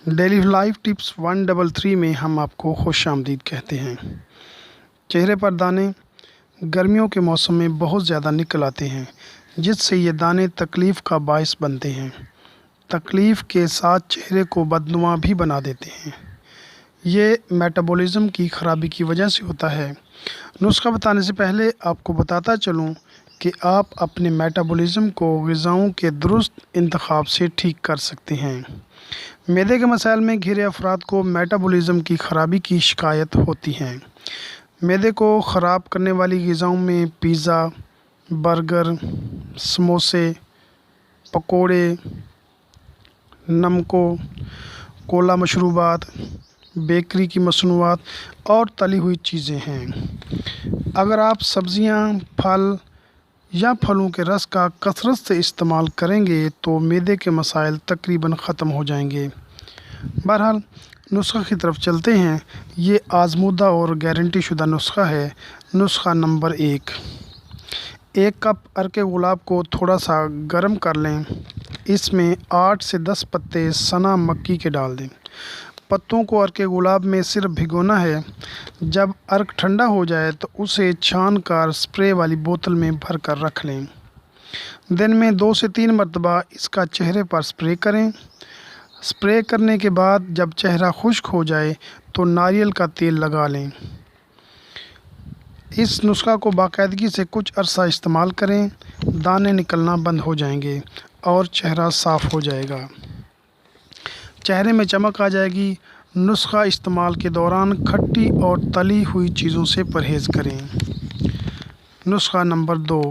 Daily life tips 133 میں ہم آپ کو خوش آمدید کہتے ہیں۔ چہرے پر دانے گرمیوں کے موسم میں بہت زیادہ نکل آتے ہیں، جس سے یہ دانے تکلیف کا باعث بنتے ہیں۔ تکلیف کے ساتھ چہرے کو بدنما بھی بنا دیتے ہیں۔ یہ میٹابولزم کی خرابی کی وجہ سے ہوتا ہے۔ نسخہ بتانے سے پہلے آپ کو بتاتا چلوں کہ آپ اپنے میٹابولزم کو غذاؤں کے درست انتخاب سے ٹھیک کر سکتے ہیں۔ معدے کے مسائل میں گھرے افراد کو میٹابولزم کی خرابی کی شکایت ہوتی ہے۔ معدے کو خراب کرنے والی غذاؤں میں پیزا، برگر، سموسے، پکوڑے، نمکو، کولا مشروبات، بیکری کی مصنوعات اور تلی ہوئی چیزیں ہیں۔ اگر آپ سبزیاں، پھل یا پھلوں کے رس کا کثرت سے استعمال کریں گے تو معدے کے مسائل تقریباً ختم ہو جائیں گے۔ بہرحال نسخہ کی طرف چلتے ہیں۔ یہ آزمودہ اور گارنٹی شدہ نسخہ ہے۔ نسخہ نمبر 1: 1 کپ عرق گلاب کو تھوڑا سا گرم کر لیں۔ اس میں 8 سے 10 پتے سنا مکی کے ڈال دیں۔ پتوں کو عرق گلاب میں صرف بھگونا ہے۔ جب عرق ٹھنڈا ہو جائے تو اسے چھان کر اسپرے والی بوتل میں بھر کر رکھ لیں۔ دن میں 2 سے 3 مرتبہ اس کا چہرے پر اسپرے کریں۔ اسپرے کرنے کے بعد جب چہرہ خشک ہو جائے تو ناریل کا تیل لگا لیں۔ اس نسخہ کو باقاعدگی سے کچھ عرصہ استعمال کریں، دانے نکلنا بند ہو جائیں گے اور چہرہ صاف ہو جائے گا۔ چہرے میں چمک آ جائے گی۔ نسخہ استعمال کے دوران کھٹی اور تلی ہوئی چیزوں سے پرہیز کریں۔ نسخہ نمبر 2: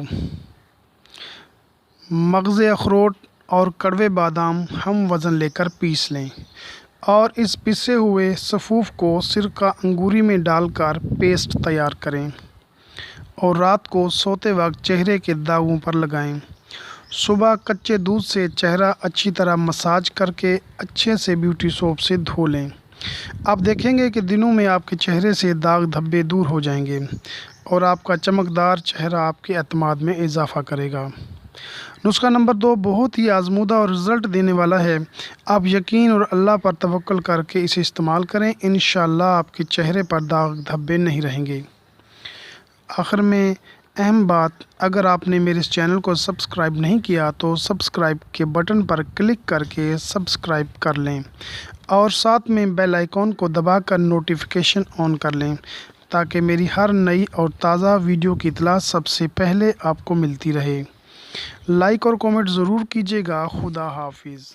مغز اخروٹ اور کڑوے بادام ہم وزن لے کر پیس لیں اور اس پسے ہوئے سفوف کو سرکہ انگوری میں ڈال کر پیسٹ تیار کریں اور رات کو سوتے وقت چہرے کے داغوں پر لگائیں۔ صبح کچے دودھ سے چہرہ اچھی طرح مساج کر کے اچھے سے بیوٹی سوپ سے دھو لیں۔ آپ دیکھیں گے کہ دنوں میں آپ کے چہرے سے داغ دھبے دور ہو جائیں گے اور آپ کا چمکدار چہرہ آپ کے اعتماد میں اضافہ کرے گا۔ نسخہ نمبر 2 بہت ہی آزمودہ اور رزلٹ دینے والا ہے۔ آپ یقین اور اللہ پر توکل کر کے اسے استعمال کریں، انشاءاللہ آپ کے چہرے پر داغ دھبے نہیں رہیں گے۔ آخر میں اہم بات، اگر آپ نے میرے اس چینل کو سبسکرائب نہیں کیا تو سبسکرائب کے بٹن پر کلک کر کے سبسکرائب کر لیں اور ساتھ میں بیل آئیکن کو دبا کر نوٹیفیکیشن آن کر لیں تاکہ میری ہر نئی اور تازہ ویڈیو کی اطلاع سب سے پہلے آپ کو ملتی رہے۔ لائک اور کامنٹ ضرور کیجیے گا۔ خدا حافظ۔